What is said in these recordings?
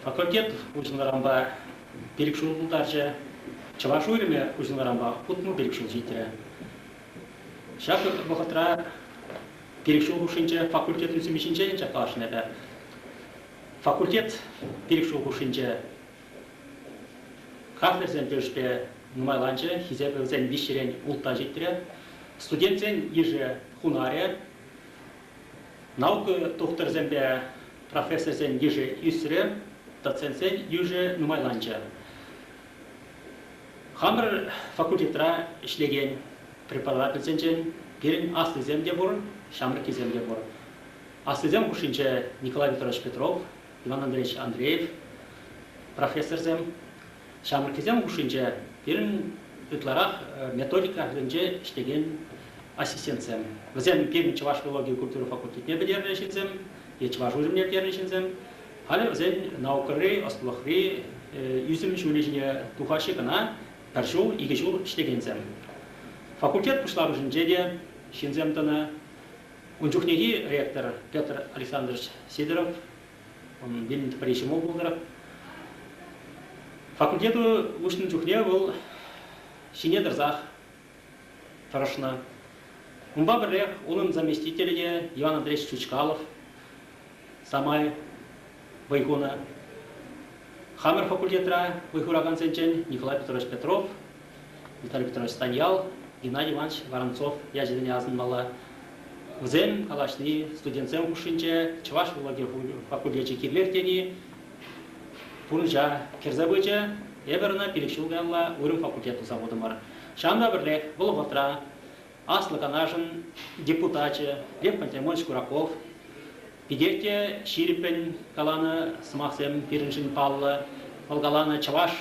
Факультет узынларамба перекшул булдаржа, чаваш уйрыме узынларамба путну перекшул житре. Шак бохатра перекшул ушинче факультет үзимишинче чакашнеда. Факультет перекшул ушинче кафедрзен першпе нумайланче хизебезен бишерен улта житре. Студентзен еже хунаре, наука докторзенбе профессорзен еже юсре, доцентзен еже нумайланче. Хамыр факультетра ишлеген преподавательзенчен перен аслыземде бур, шамрыкиземде бур. Аслызем ушинче Николай Петрович Петров, Иван Андреевич Андреев, профессорзем. Шамрыкизем ушинче перен ытларах методика зенче иштеген ассистентсем. Везен перен чаваш филология и культура факультетне бедернешинсем, и чаваш ужимне бедернешинсем. Хали везен наукыры, остулахры, юзим шулежне тухашикана, першул, игешул иштегенсем. Факультет пушлар ужинчеде, шинземтана, унчухнеги ректор Петр Александрович Сидоров, он бельнит паришимол булдыров. Факультету ушнын чухне был Шинедерзах, Порошна. Умба бірлех, оның заместителі Иван Андреевич Чучкалов, Самай, Вайгуна. Хамер факультетра Вайгураган Сенчен, Николай Петрович Петров, Виталий Петрович Станьял, Геннадий Иванович Воронцов, Язиден Азанмала. Взем, калашни, студентцем Ушинче, Чаваш филология факультете Кирлертени, Пунжа, Керзабыча, Эберна перекшулганла урым факультету заводымар. Шамда бірлек, бұл ғотра, аслы канашын депутачы, Лев Пантелеймонович Кураков, пидерте Ширипен каланы сымақсем періншін паллы, ол каланы Чаваш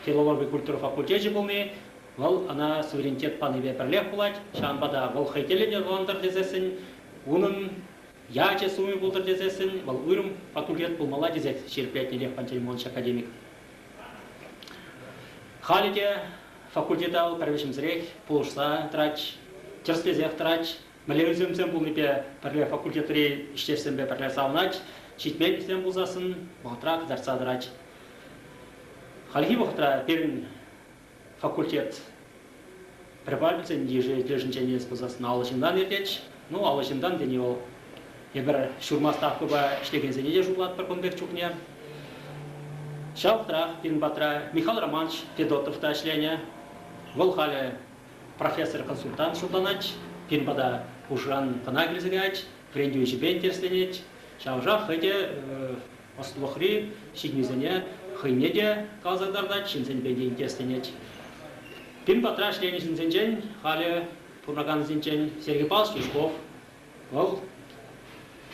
филология культура факультеті болны, ол ана суверенитет паныбе бірлек болать, шамбада бұл хайтелене ғаландар дезесін, оның яче суми булдыр дезесін, бұл урым факультет болмала дезет, Ширипетне Лев Пантелеймонович академик. Халите факультетал первичимзрех, полушса трач, терслезех трач, малевиземсем булнипе перле факультетри иштесембе перле саунач, читмексем булзасын, бохтра кызарса драч. Халихи бохтра перин факультет преподаватель диже тлежинченес булзасын алышындан ертеч, ну алышындан дени ол ебер шурма ставкаба иштегенсе неде жуплат бір конбек чухне. Шауқтра, Пинбатра, Михаил Романович Федотов ташлене, Волхале профессор-консультант Шултанач, Пинбада Ужран Панагризагач, Френдюич Бентерстенеч, Шаужа Хэде Остулохри, Шигнизене, Хынеде Казадардач, Шинзен Бентерстенеч. Пинбатра шлене Шинзенчен, Хале Пурнаган Зинчен, Сергей Павлович Юшков, Вол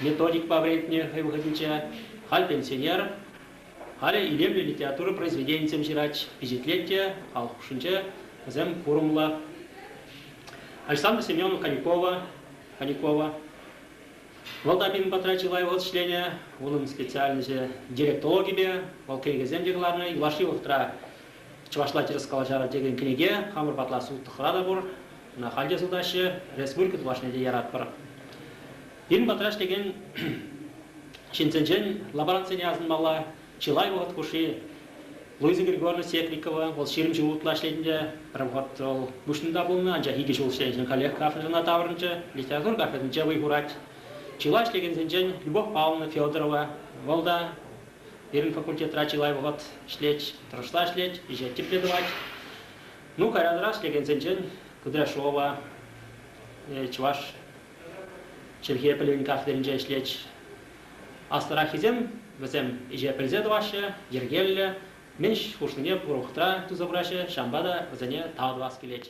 методик по времени выходнича, Халь пенсионер, Хали илемле литературы произведений жирач, пизитлетте, алхушинче, зем курумла. Александра Семеновна Ханикова. Валдапин потратила его члене, он специальности директологии, волкейге земдегларны, Ивашилов тра Чавашлатерского жара деген книге, Хамыр батла суттыхрада бур, на халде судаше, республика твашнеде яратпар. Бин батраш деген шинценчен лаборантсене азынмала, Чилаева куши, Луиза Григорьевна Секрикова, ол шерім жылы ұтлашлетінде, бірімғат ол бұшында болны, анжа хиге жылы шлетінің коллег кафедрына тавырынчы, литератур кафедрынчы выйгурать. Чилай шлеген Любовь Павловна Федорова, ол да берін факультетра Чилаева шлет, тұрышла шлет, ежет тепледывать. Ну, карадра шлеген зенчен Кудряшова, Чуваш, Черхия Пелевин кафедрынчы шлет. Астарахизем, Везем иже презедваше, Ергелле, менш хушныне бурухтра тузабраше, Шамбада везене таудвас келеч.